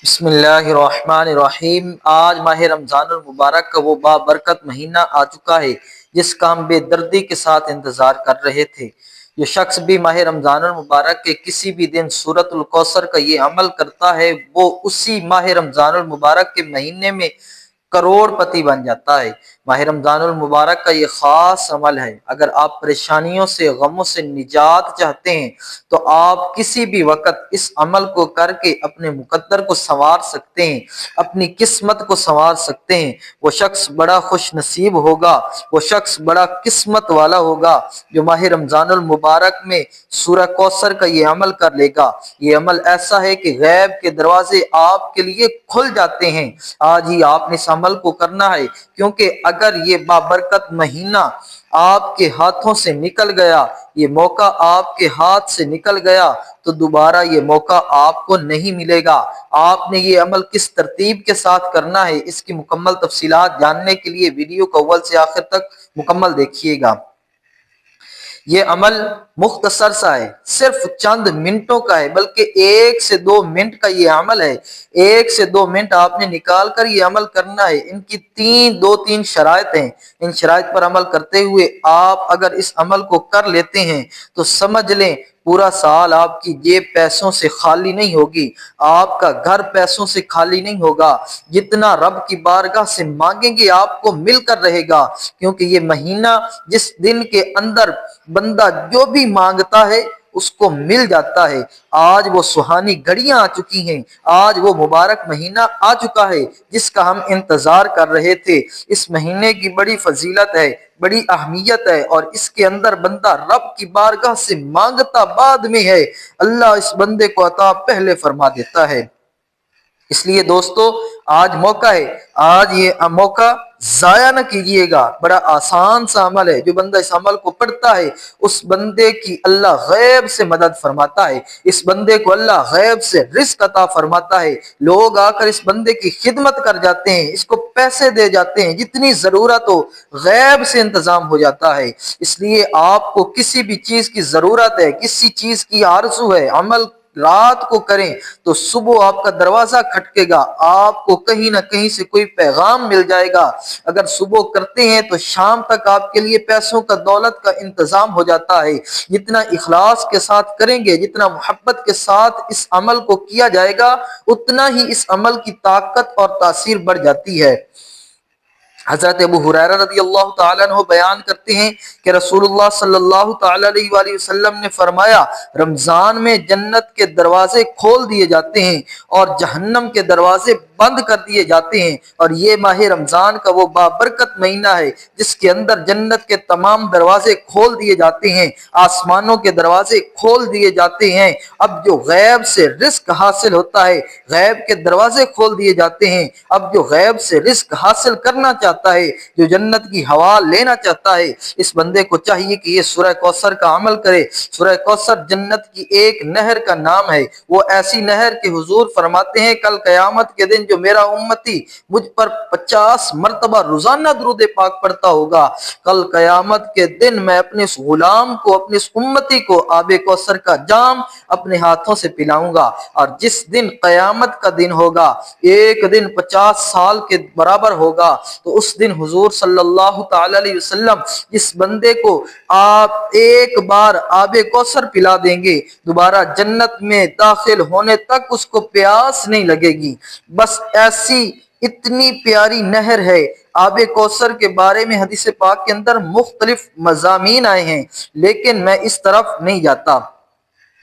بسم اللہ الرحمن الرحیم۔ آج ماہ رمضان المبارک کا وہ بابرکت مہینہ آ چکا ہے جس کا ہم بے دردی کے ساتھ انتظار کر رہے تھے۔ جو شخص بھی ماہ رمضان المبارک کے کسی بھی دن سورۃ الکوثر کا یہ عمل کرتا ہے وہ اسی ماہ رمضان المبارک کے مہینے میں کروڑ پتی بن جاتا ہے۔ ماہ رمضان المبارک کا یہ خاص عمل ہے۔ اگر آپ پریشانیوں سے، غموں سے نجات چاہتے ہیں تو آپ کسی بھی وقت اس عمل کو کر کے اپنے مقدر کو سنوار سکتے ہیں، اپنی قسمت کو سنوار سکتے ہیں۔ وہ شخص بڑا خوش نصیب ہوگا، وہ شخص بڑا قسمت والا ہوگا جو ماہ رمضان المبارک میں سورہ کوثر کا یہ عمل کر لے گا۔ یہ عمل ایسا ہے کہ غیب کے دروازے آپ کے لیے کھل جاتے ہیں۔ آج ہی آپ نے اس عمل کو کرنا ہے، کیونکہ اگر یہ بابرکت مہینہ آپ کے ہاتھوں سے نکل گیا، یہ موقع آپ کے ہاتھ سے نکل گیا تو دوبارہ یہ موقع آپ کو نہیں ملے گا۔ آپ نے یہ عمل کس ترتیب کے ساتھ کرنا ہے، اس کی مکمل تفصیلات جاننے کے لیے ویڈیو کو اول سے آخر تک مکمل دیکھیے گا۔ یہ عمل مختصر سا ہے، صرف چند منٹوں کا ہے، بلکہ 1 سے 2 منٹ کا یہ عمل ہے۔ 1 سے 2 منٹ آپ نے نکال کر یہ عمل کرنا ہے۔ ان کی دو تین شرائط ہیں۔ ان شرائط پر عمل کرتے ہوئے آپ اگر اس عمل کو کر لیتے ہیں تو سمجھ لیں پورا سال آپ کی جیب پیسوں سے خالی نہیں ہوگی، آپ کا گھر پیسوں سے خالی نہیں ہوگا۔ جتنا رب کی بارگاہ سے مانگیں گے آپ کو مل کر رہے گا، کیونکہ یہ مہینہ جس دن کے اندر بندہ جو بھی مانگتا ہے اس کو مل جاتا ہے۔ آج وہ سہانی گھڑیاں آ چکی ہیں، آج وہ مبارک مہینہ آ چکا ہے جس کا ہم انتظار کر رہے تھے۔ اس مہینے کی بڑی فضیلت ہے، بڑی اہمیت ہے، اور اس کے اندر بندہ رب کی بارگاہ سے مانگتا بعد میں ہے، اللہ اس بندے کو عطا پہلے فرما دیتا ہے۔ اس لیے دوستو آج موقع ہے، آج یہ موقع ضائع نہ کیجیے گا۔ بڑا آسان سا عمل ہے، جو بندہ اس عمل کو پڑھتا ہے اس بندے کی اللہ غیب سے مدد فرماتا ہے، اس بندے کو اللہ غیب سے رزق عطا فرماتا ہے۔ لوگ آ کر اس بندے کی خدمت کر جاتے ہیں، اس کو پیسے دے جاتے ہیں، جتنی ضرورت ہو غیب سے انتظام ہو جاتا ہے۔ اس لیے آپ کو کسی بھی چیز کی ضرورت ہے، کسی چیز کی آرزو ہے، عمل رات کو کریں تو صبح آپ کا دروازہ کھٹکے گا، آپ کو کہیں نہ کہیں سے کوئی پیغام مل جائے گا۔ اگر صبح کرتے ہیں تو شام تک آپ کے لیے پیسوں کا، دولت کا انتظام ہو جاتا ہے۔ جتنا اخلاص کے ساتھ کریں گے، جتنا محبت کے ساتھ اس عمل کو کیا جائے گا، اتنا ہی اس عمل کی طاقت اور تاثیر بڑھ جاتی ہے۔ حضرت ابو ہریرہ رضی اللہ تعالیٰ عنہ بیان کرتے ہیں کہ رسول اللہ صلی اللہ تعالیٰ علیہ وآلہ وسلم نے فرمایا، رمضان میں جنت کے دروازے کھول دیے جاتے ہیں اور جہنم کے دروازے بند کر دیے جاتے ہیں، اور یہ ماہ رمضان کا وہ بابرکت مہینہ ہے جس کے اندر جنت کے تمام دروازے کھول دیے جاتے ہیں، آسمانوں کے دروازے کھول دیے جاتے ہیں۔ اب جو غیب سے رزق حاصل ہوتا ہے، غیب کے دروازے کھول دیے جاتے ہیں۔ اب جو غیب سے رزق حاصل کرنا چاہتا ہے، جو جنت کی ہوا لینا چاہتا ہے، اس بندے کو چاہیے کہ یہ سورہ کوثر کا عمل کرے۔ سورہ کوثر جنت کی ایک نہر کا نام ہے، وہ ایسی نہر کہ حضور فرماتے ہیں کل قیامت کے دن جو میرا امتی مجھ پر 50 مرتبہ روزانہ درود پاک پڑھتا ہوگا، کل قیامت کے دن میں اپنے اس غلام کو، اپنے اس امتی کو آب کوثر کا جام اپنے ہاتھوں سے پلاؤں گا۔ اور جس دن قیامت کا دن ہوگا، ایک دن 50 سال کے برابر ہوگا، تو اس دن حضور صلی اللہ تعالی علیہ وسلم جس بندے کو آپ ایک بار آب کوثر پلا دیں گے، دوبارہ جنت میں داخل ہونے تک اس کو پیاس نہیں لگے گی۔ بس ایسی اتنی پیاری نہر ہے۔ آب کوثر کے بارے میں حدیث پاک کے اندر مختلف مضامین آئے ہیں، لیکن میں اس طرف نہیں جاتا،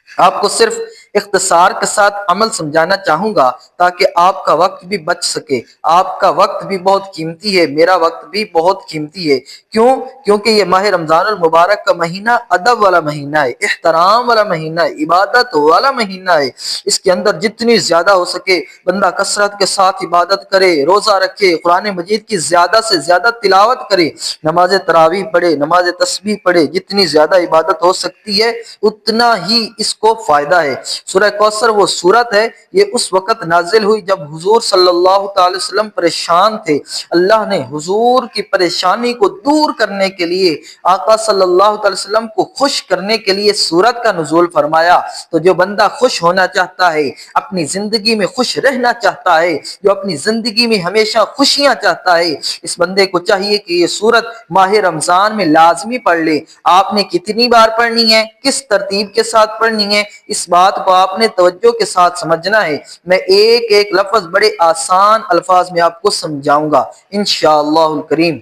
آپ کو صرف اختصار کے ساتھ عمل سمجھانا چاہوں گا تاکہ آپ کا وقت بھی بچ سکے۔ آپ کا وقت بھی بہت قیمتی ہے، میرا وقت بھی بہت قیمتی ہے۔ کیوں؟ کیونکہ یہ ماہ رمضان المبارک کا مہینہ ادب والا مہینہ ہے، احترام والا مہینہ ہے، عبادت والا مہینہ ہے۔ اس کے اندر جتنی زیادہ ہو سکے بندہ کثرت کے ساتھ عبادت کرے، روزہ رکھے، قرآن مجید کی زیادہ سے زیادہ تلاوت کرے، نماز تراویح پڑھے، نماز تسبیح پڑھے، جتنی زیادہ عبادت ہو سکتی ہے اتنا ہی اس کو فائدہ ہے۔ سورہ کوثر وہ سورت ہے، یہ اس وقت نازل ہوئی جب حضور صلی اللہ تعالی وسلم پریشان تھے۔ اللہ نے حضور کی پریشانی کو دور کرنے کے لیے، آقا صلی اللہ تعالی وسلم کو خوش کرنے کے لیے سورت کا نزول فرمایا۔ تو جو بندہ خوش ہونا چاہتا ہے، اپنی زندگی میں خوش رہنا چاہتا ہے، جو اپنی زندگی میں ہمیشہ خوشیاں چاہتا ہے، اس بندے کو چاہیے کہ یہ سورت ماہ رمضان میں لازمی پڑھ لے۔ آپ نے کتنی بار پڑھنی ہے، کس ترتیب کے ساتھ پڑھنی ہے، اس بات کو آپ نے توجہ کے ساتھ سمجھنا ہے۔ میں ایک ایک لفظ بڑے آسان الفاظ میں آپ کو سمجھاؤں گا انشاءاللہ الکریم۔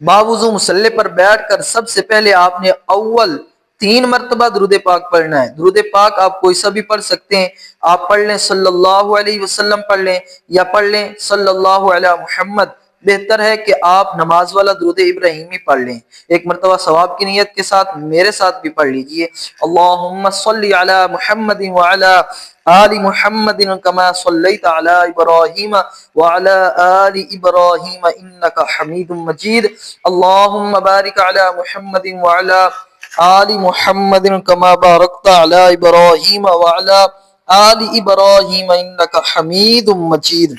باوضو مصلی پر بیٹھ کر سب سے پہلے آپ نے اول 3 مرتبہ درود پاک پڑھنا ہے۔ درود پاک آپ کوئی سا بھی پڑھ سکتے ہیں، آپ پڑھ لیں صلی اللہ علیہ وسلم پڑھ لیں، یا پڑھ لیں صلی اللہ علیہ محمد۔ بہتر ہے کہ آپ نماز والا درود ابراہیمی پڑھ لیں۔ ایک مرتبہ ثواب کی نیت کے ساتھ میرے ساتھ بھی پڑھ لیجئے، اللہم صلی علی محمد وعلی آل محمد کما صلیت علی ابراہیم وعلی آل ابراہیم انک حمید مجید، اللہم بارک علی محمد وعلی آل محمد کما بارکت علی ابراہیم وعلی آل ابراہیم انک حمید مجید۔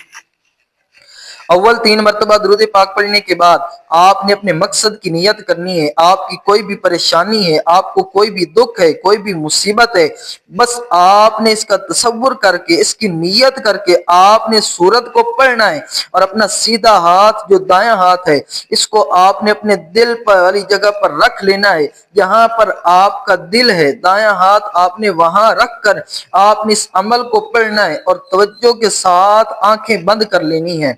اول 3 مرتبہ درود پاک پڑھنے کے بعد آپ نے اپنے مقصد کی نیت کرنی ہے۔ آپ کی کوئی بھی پریشانی ہے، آپ کو کوئی بھی دکھ ہے، کوئی بھی مصیبت ہے، بس آپ نے اس کا تصور کر کے، اس کی نیت کر کے آپ نے سورت کو پڑھنا ہے، اور اپنا سیدھا ہاتھ جو دایاں ہاتھ ہے، اس کو آپ نے اپنے دل پر والی جگہ پر رکھ لینا ہے۔ جہاں پر آپ کا دل ہے، دایاں ہاتھ آپ نے وہاں رکھ کر آپ نے اس عمل کو پڑھنا ہے، اور توجہ کے ساتھ آنکھیں بند کر لینی ہیں۔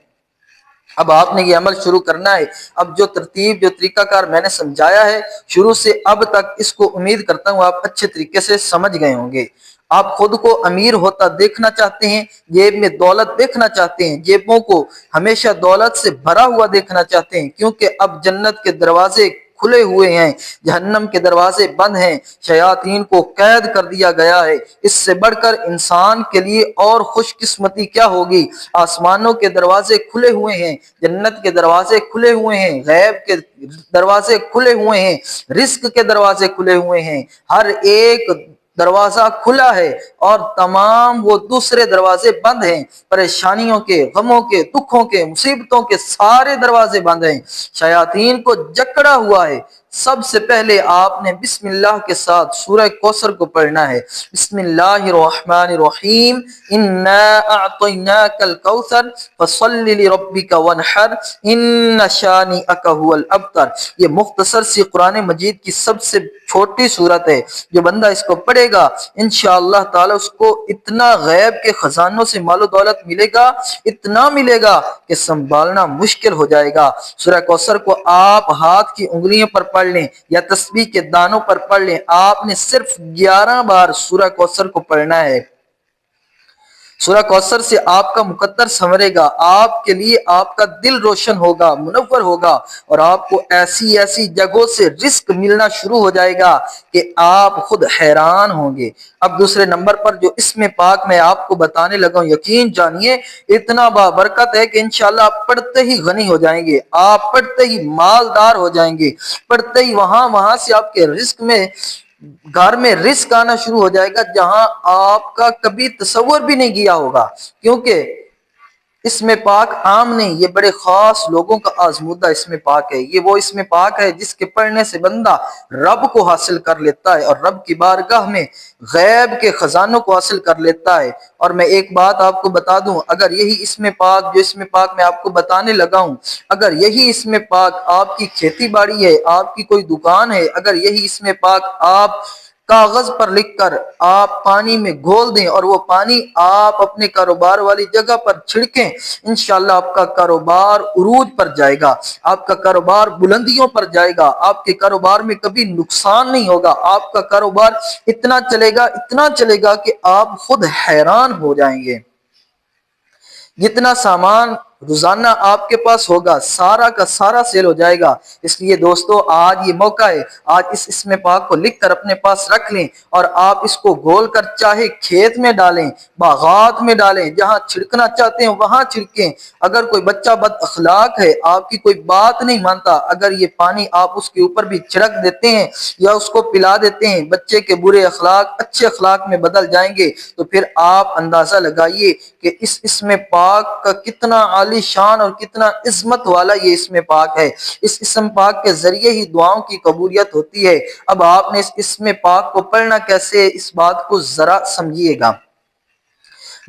اب آپ نے یہ عمل شروع کرنا ہے۔ اب جو ترتیب، جو طریقہ کار میں نے سمجھایا ہے شروع سے اب تک، اس کو امید کرتا ہوں آپ اچھے طریقے سے سمجھ گئے ہوں گے۔ آپ خود کو امیر ہوتا دیکھنا چاہتے ہیں، جیب میں دولت دیکھنا چاہتے ہیں، جیبوں کو ہمیشہ دولت سے بھرا ہوا دیکھنا چاہتے ہیں، کیونکہ اب جنت کے دروازے کھلے ہوئے ہیں، جہنم کے دروازے بند ہیں، شیاطین کو قید کر دیا گیا ہے۔ اس سے بڑھ کر انسان کے لیے اور خوش قسمتی کیا ہوگی؟ آسمانوں کے دروازے کھلے ہوئے ہیں، جنت کے دروازے کھلے ہوئے ہیں، غیب کے دروازے کھلے ہوئے ہیں، رزق کے دروازے کھلے ہوئے ہیں، ہر ایک دروازہ کھلا ہے، اور تمام وہ دوسرے دروازے بند ہیں۔ پریشانیوں کے، غموں کے، دکھوں کے، مصیبتوں کے سارے دروازے بند ہیں، شیاطین کو جکڑا ہوا ہے۔ سب سے پہلے آپ نے بسم اللہ کے ساتھ سورہ کوثر کو پڑھنا ہے۔ بسم اللہ الرحمن الرحیم، انا اعطیناک الکوثر فصل لربک وانحر ان شانئک هو الابتر۔ یہ مختصر سی قرآن مجید کی سب سے چھوٹی سورت ہے۔ جو بندہ اس کو پڑھے گا انشاءاللہ تعالی اس کو اتنا غیب کے خزانوں سے مال و دولت ملے گا، اتنا ملے گا کہ سنبھالنا مشکل ہو جائے گا۔ سورہ کوثر کو آپ ہاتھ کی انگلیوں پر پڑھ لیں یا تسبیح کے دانوں پر پڑھ لیں، آپ نے صرف 11 بار سورہ کوثر کو پڑھنا ہے۔ سورہ کوثر سے آپ کا مقدر سنورے گا، آپ کے لیے آپ کا دل روشن ہوگا، منور ہوگا، اور آپ کو ایسی ایسی جگہوں سے رزق ملنا شروع ہو جائے گا کہ آپ خود حیران ہوں گے۔ اب دوسرے نمبر پر جو اسم پاک میں آپ کو بتانے لگا ہوں، یقین جانیے اتنا بابرکت ہے کہ انشاءاللہ آپ پڑھتے ہی غنی ہو جائیں گے، آپ پڑھتے ہی مالدار ہو جائیں گے، پڑھتے ہی وہاں سے آپ کے رزق میں، گھر میں رزق آنا شروع ہو جائے گا جہاں آپ کا کبھی تصور بھی نہیں کیا ہوگا، کیونکہ اسم پاک عام نہیں، یہ بڑے خاص لوگوں کا آزمودہ اسم پاک ہے۔ یہ وہ اسم پاک ہے جس کے پڑھنے سے بندہ رب کو حاصل کر لیتا ہے، اور رب کی بارگاہ میں غیب کے خزانوں کو حاصل کر لیتا ہے۔ اور میں ایک بات آپ کو بتا دوں، اگر یہی اسم پاک، جو اسم پاک میں آپ کو بتانے لگا ہوں، اگر یہی اسم پاک آپ کی کھیتی باڑی ہے، آپ کی کوئی دکان ہے، اگر یہی اسم پاک آپ کاغذ پر لکھ کر آپ پانی میں گھول دیں، اور وہ پانی آپ اپنے کاروبار والی جگہ پر چھڑکیں، انشاءاللہ آپ کا کاروبار عروج پر جائے گا، آپ کا کاروبار بلندیوں پر جائے گا، آپ کے کاروبار میں کبھی نقصان نہیں ہوگا، آپ کا کاروبار اتنا چلے گا کہ آپ خود حیران ہو جائیں گے۔ جتنا سامان روزانہ آپ کے پاس ہوگا، سارا کا سارا سیل ہو جائے گا۔ اس لیے دوستو آج یہ موقع ہے، آج اس اسم پاک کو لکھ کر اپنے پاس رکھ لیں اور آپ اس کو گھول کر چاہے کھیت میں ڈالیں، باغات میں ڈالیں، جہاں چھڑکنا چاہتے ہیں وہاں چھڑکیں۔ اگر کوئی بچہ بد اخلاق ہے، آپ کی کوئی بات نہیں مانتا، اگر یہ پانی آپ اس کے اوپر بھی چھڑک دیتے ہیں یا اس کو پلا دیتے ہیں، بچے کے برے اخلاق اچھے اخلاق میں بدل جائیں گے۔ تو پھر آپ اندازہ لگائیے کہ اس اسم پاک کا کتنا عالی شان اور کتنا عظمت والا یہ اسم پاک ہے۔ اس اسم پاک کے ذریعے ہی دعاؤں کی قبولیت ہوتی ہے۔ اب آپ نے اس اسم پاک کو پڑھنا کیسے، اس بات کو ذرا سمجھیے گا۔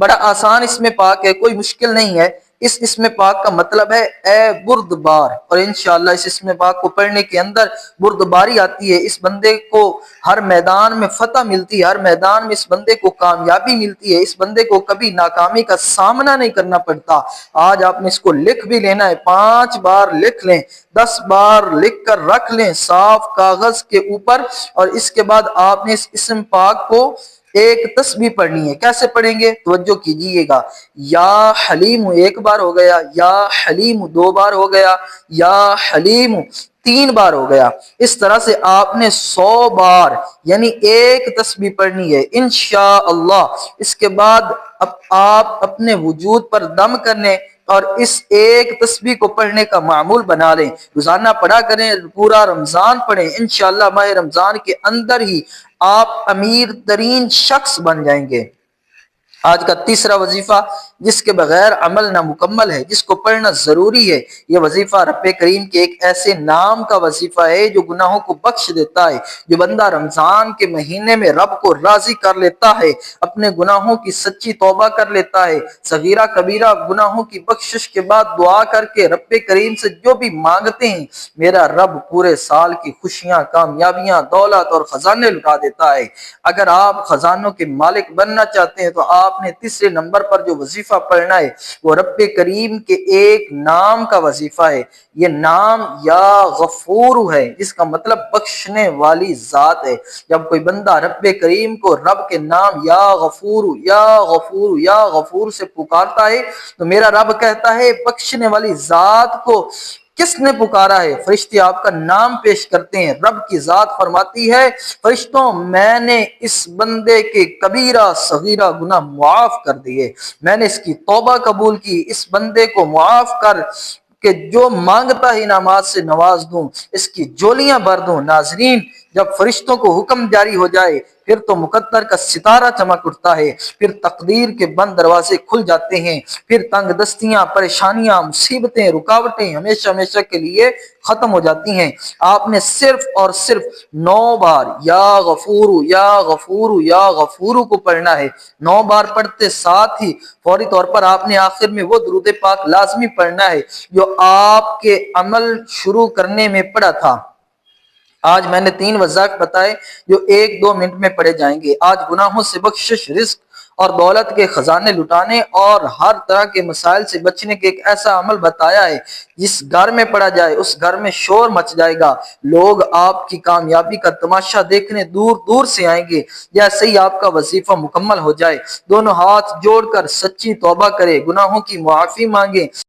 بڑا آسان اسم پاک ہے، کوئی مشکل نہیں ہے۔ اس اسم پاک کا مطلب ہے اے بردبار، اور انشاءاللہ اس اسم پاک کو پڑھنے کے اندر بردباری آتی ہے۔ اس بندے کو ہر میدان میں فتح ملتی ہے، ہر میدان میں اس بندے کو کامیابی ملتی ہے، اس بندے کو کبھی ناکامی کا سامنا نہیں کرنا پڑتا۔ آج آپ نے اس کو لکھ بھی لینا ہے، 5 بار لکھ لیں، 10 بار لکھ کر رکھ لیں صاف کاغذ کے اوپر، اور اس کے بعد آپ نے اس اسم پاک کو ایک تسبیح پڑھنی ہے۔ کیسے پڑھیں گے؟ توجہ کیجئے گا۔ یا حلیم 1 بار ہو گیا، یا حلیم 2 بار ہو گیا، یا حلیم 3 بار ہو گیا۔ اس طرح سے آپ نے 100 بار یعنی ایک تسبیح پڑھنی ہے انشاءاللہ۔ اس کے بعد اب آپ اپنے وجود پر دم کرنے اور اس ایک تسبیح کو پڑھنے کا معمول بنا لیں، روزانہ پڑھا کریں، پورا رمضان پڑھیں، انشاءاللہ ماہ رمضان کے اندر ہی آپ امیر ترین شخص بن جائیں گے۔ آج کا تیسرا وظیفہ جس کے بغیر عمل نامکمل ہے، جس کو پڑھنا ضروری ہے، یہ وظیفہ رب کریم کے ایک ایسے نام کا وظیفہ ہے جو گناہوں کو بخش دیتا ہے۔ جو بندہ رمضان کے مہینے میں رب کو راضی کر لیتا ہے، اپنے گناہوں کی سچی توبہ کر لیتا ہے، صغیرہ کبیرہ گناہوں کی بخشش کے بعد دعا کر کے رب کریم سے جو بھی مانگتے ہیں، میرا رب پورے سال کی خوشیاں، کامیابیاں، دولت اور خزانے لٹا دیتا ہے۔ اگر آپ خزانوں کے مالک بننا چاہتے ہیں تو آپ نے تیسرے نمبر پر جو وظیفہ پڑھنا ہے وہ رب کریم کے ایک نام کا وظیفہ ہے۔ یہ نام یا غفور ہے، جس کا مطلب بخشنے والی ذات ہے۔ جب کوئی بندہ رب کریم کو رب کے نام یا غفور یا غفور یا غفور سے پکارتا ہے تو میرا رب کہتا ہے بخشنے والی ذات کو کس نے پکارا ہے؟ فرشتے آپ کا نام پیش کرتے ہیں، رب کی ذات فرماتی ہے فرشتوں میں نے اس بندے کے کبیرہ صغیرہ گناہ معاف کر دیے، میں نے اس کی توبہ قبول کی، اس بندے کو معاف کر کہ جو مانگتا ہی نماز سے نواز دوں، اس کی جولیاں بھر دوں۔ ناظرین، جب فرشتوں کو حکم جاری ہو جائے پھر تو مقدر کا ستارہ چمک اٹھتا ہے، پھر تقدیر کے بند دروازے کھل جاتے ہیں، پھر تنگ دستیاں، پریشانیاں، مصیبتیں، رکاوٹیں ہمیشہ ہمیشہ کے لیے ختم ہو جاتی ہیں۔ آپ نے صرف اور صرف 9 بار یا غفور یا غفور یا غفور کو پڑھنا ہے۔ 9 بار پڑھتے ساتھ ہی فوری طور پر آپ نے آخر میں وہ درود پاک لازمی پڑھنا ہے جو آپ کے عمل شروع کرنے میں پڑھا تھا۔ آج میں نے 3 وظائف بتائے جو 1-2 منٹ میں پڑھے جائیں گے۔ آج گناہوں سے بخشش، رزق اور دولت کے خزانے لٹانے اور ہر طرح کے مسائل سے بچنے کے ایک ایسا عمل بتایا ہے جس گھر میں پڑھا جائے اس گھر میں شور مچ جائے گا، لوگ آپ کی کامیابی کا تماشا دیکھنے دور دور سے آئیں گے۔ جیسے ہی آپ کا وظیفہ مکمل ہو جائے دونوں ہاتھ جوڑ کر سچی توبہ کرے، گناہوں کی معافی مانگیں۔